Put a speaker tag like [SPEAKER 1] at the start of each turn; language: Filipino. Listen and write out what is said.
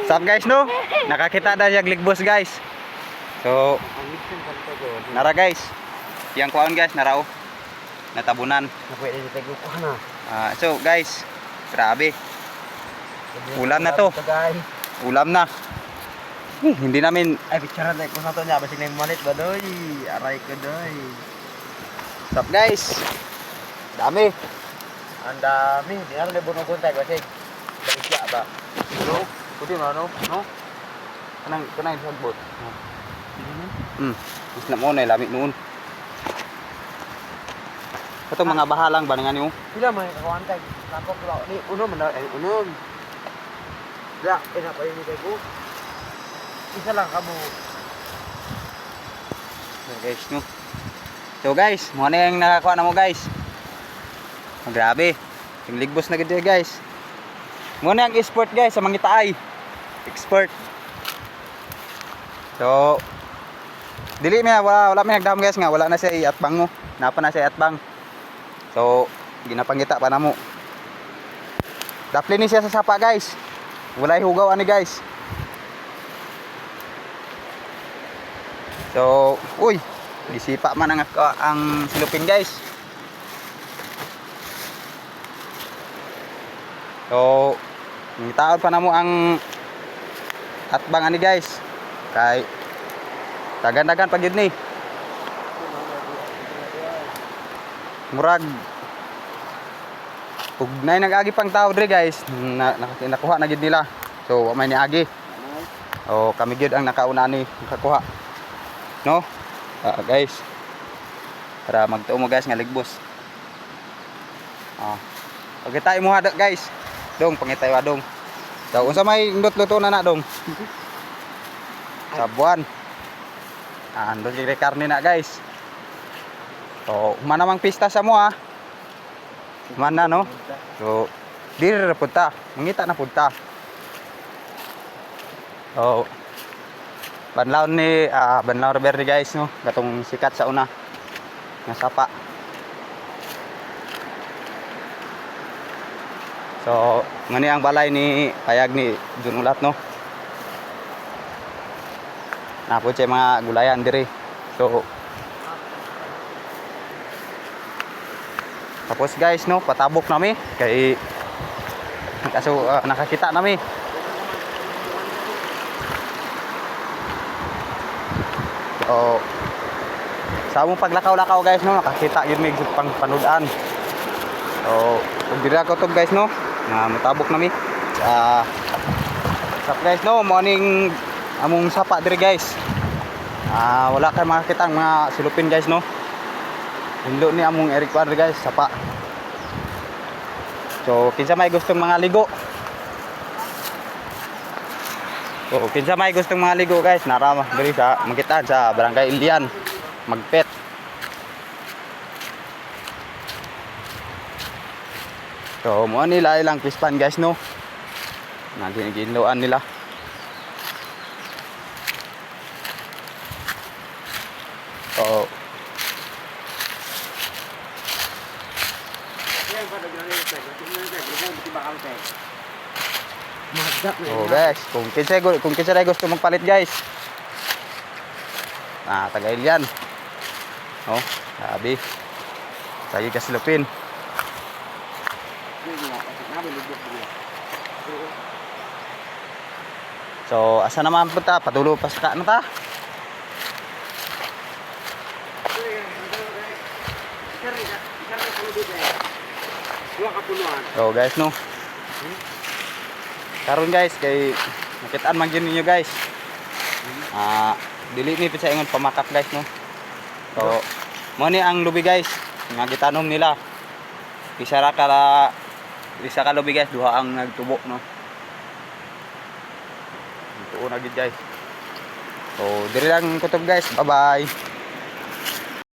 [SPEAKER 1] Sup guys no? Nakakita na siya ligbos guys. So nara guys. Yang kuan guys narao. Natabunan.
[SPEAKER 2] Pwede dito ko na.
[SPEAKER 1] So guys, grabe. Ulam na to. Ulam na. Hindi namin
[SPEAKER 2] ay picture na ko sa to niya basig na malit ba doy. Aray ko doy.
[SPEAKER 1] Sup guys. Dami.
[SPEAKER 2] Ang dami. Di na rin bunong kuntay basig. Balisya ba?
[SPEAKER 1] No? Pwede mo no? No? Kanang sagbot. Isla mo na lami noon. Ito mga bahalang ba nga niyo?
[SPEAKER 2] Pila man kakuantay. Tapos ko ni uno man ay uno. Da, ina pa ni kay ko. Isa lang kamo.
[SPEAKER 1] So guys no. So guys, mo na yung nakakuha na mo guys. Grabe. Yung ligbos na gid guys. Mo na yung expert guys sa mangita ay. Expert. So dili mi wala mi nagdam guys nga wala na siya atbang mo. Napa na siya atbang. So ginapangita pa namo. Dapli ni siya sa sapa guys. Walay hugaw ani guys. So, uy, disipa man ang silupin guys. So, ngitaon pa namo ang atbang ani guys. Kay dagan-dagan pag yun ni. Murag ug nay nag-agi pang tao dre guys. Nakuha na gid nila. So, may niagi. O kami gid ang nakauna ni nakakuha. No? Guys. Para magtuo mo guys nga ligbos. Okay tayo mo hada guys. Dong pangitay wa dong. Daw unsa may indot luto na dong. Sabuan. Ando di karne na guys. So, mana mang pista sa mo ha. Mana no? So, diri ra punta. Mangita na punta. Oh. Banlaw ni Banlaw Verde guys no. Gatong sikat sa una. Nga sapa. So, ngani ang balay ni payag ni Junulat no. Napod siya mga gulayan diri. So, tapos guys no, patabok nami kay kaso nakakita nami. So, sa among paglakaw-lakaw guys no, nakakita gyud mig pang panudan. So, ug dira ko to guys no, nga matabok nami. Sap guys no, morning among sapa diri guys. Wala kay makakita ang mga silupin guys no. Hinlo ni among Eric Padre guys, sapa. So, kinsa may gustong mga ligo. So, kinsa may gustong mga ligo guys, nara diri sa Magitan sa Barangay Ilian, Magpet. So, mo nila ilang pispan guys no. Naginloan nila. So, oh guys, kung kinsa gusto magpalit guys. Taga Ilian. Oh, sabi. Lagi kasilupin. So, asa naman punta? Patulo pa sa ano ta? So guys no. Karon guys kay nakitaan man gyud ninyo guys. Dili ni sa ingon pamakap guys no. So mo ni ang lubi guys nga gitanom nila. Isa ka lubi guys, duha ang nagtubo no. Tuo na gid guys. So diri lang kutob guys. Bye bye.